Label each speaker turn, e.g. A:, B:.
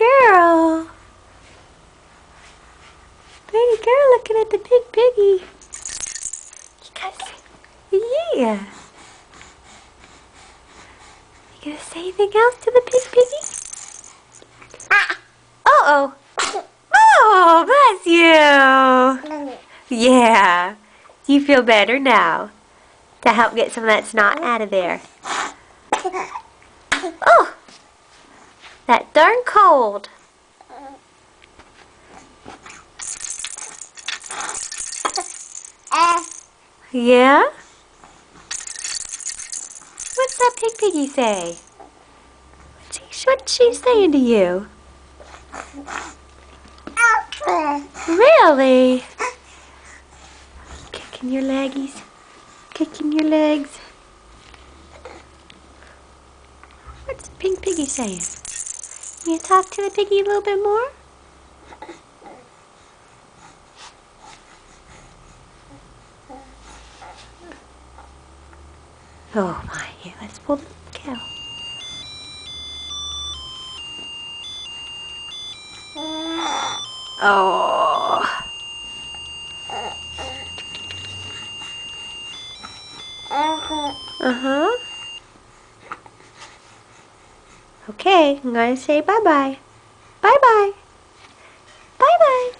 A: girl. Pretty girl looking at the big piggy. Yeah. You gonna say anything else to the big piggy? Uh-oh. Oh, bless you. Yeah. You feel better now to help get some of that snot out of there. Oh, that's darn cold. Yeah? What's that big piggy say? What's she saying to you? Really? Kicking your leggies. Kicking your legs. What's the pink piggy saying? You talk to the piggy a little bit more? Oh my, here, let's pull the cow. Oh. Uh-huh. Okay, I'm going to say bye-bye. Bye-bye. Bye-bye.